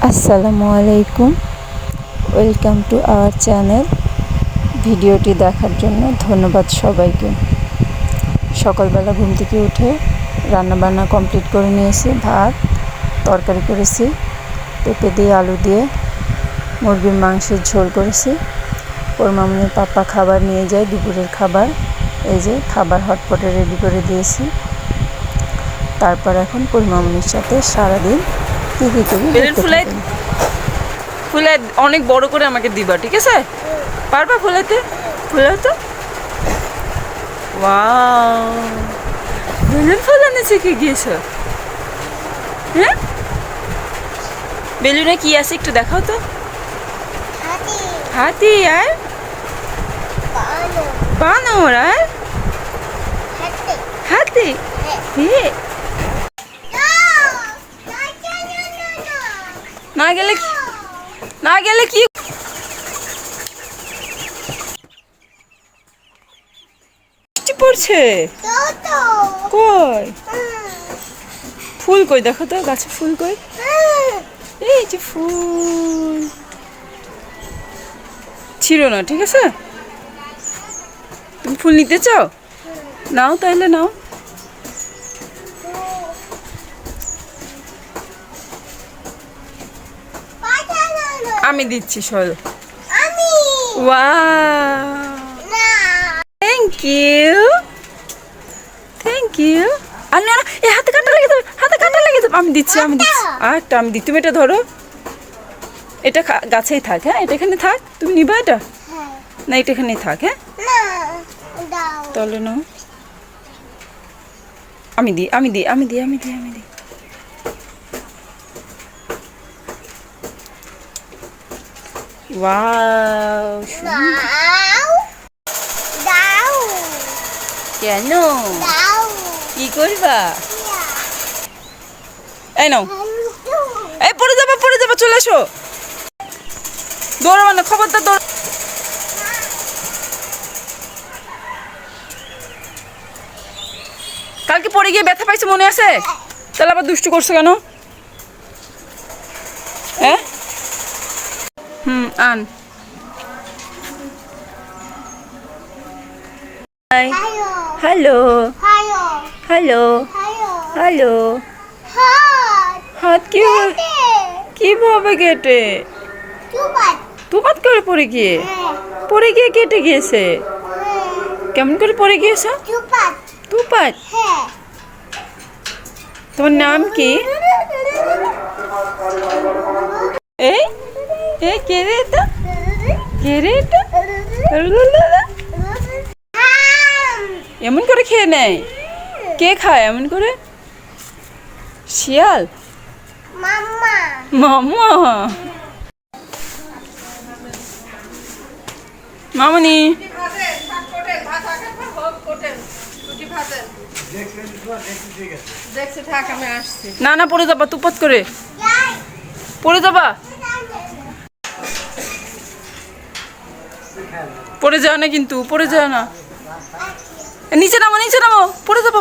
আসসালামু আলাইকুম, welcome to our channel. ভিডিওটি দেখার জন্য ধন্যবাদ সবাইকে। সকালবেলা ঘুম থেকে উঠে রান্নাবান্না কমপ্লিট করে নিয়েছি। ভাত তরকারি করেছি, পেঁপে দিয়ে আলু দিয়ে মুরগির মাংসের ঝোল করেছি। ওর মামুনির পাপা খাবার নিয়ে যায়, দুপুরের খাবার। এই যে খাবার হটপটে রেডি করে দিয়েছি। তারপর এখন পরিমামনির সাথে সারাদিন কী করি ফুলে অনেক বড় করে আমাকে দিবা, ঠিক আছে? পারবা ফুলাতে? ফুলাও তো। ওয়াও, বেলুন ফুলানো শিখে গিয়েছো? হ্যাঁ, বেলুনে কি আছে একটু দেখাও তো। হাতি আর বানর আর হাতি। না গেলে কি বৃষ্টি পড়ছে? কই ফুল কই দেখো তো, গাছে ফুল কই? এই যে ফুল ছিল না, ঠিক আছে? তুমি ফুল নিতে চাও? নাও তাইলে নাও। আমি দিচ্ছি, সরো। Thank you. আর না, এই হাতে কাটা লেগে যাবে, আমি দিচ্ছি। আরেকটা আমি দিই, তুমি এটা ধরো। এটা গাছেই থাক, হ্যাঁ? এটা এখানে থাক। তুমি নিবা এটা? না, এটা এখানেই থাক, হ্যাঁ? তাহলে নাও। আমি দিই। ওয়াও, কেন কি করবা? এই নাও। এই পড়ে যাবা, চলে এসো। দৌড়াবা না, খবরদার দৌড়। কালকে পড়ে গিয়ে ব্যথা পাইছে, মনে আছে? তাহলে আবার দুষ্টু করছো কেন? হ্যাঁ, আন। হ্যালো, হাত কিভাবে কেটে? তোমার করে পড়ে গিয়ে কেটে গিয়েছে? কেমন করে পড়ে গিয়েছ? দুপাত। তোমার নাম কি? এই কে রে এটা? এমন করে খেয়ে নেয়? কে খায় এমন করে? শিয়াল? মাম্মা। মামনি, না পড়ে যাবা, তুপাত করে পড়ে যাবা। পড়ে যাও না কিন্তু, পড়ে যাও না। নিচে নামো, পড়ে যাবা।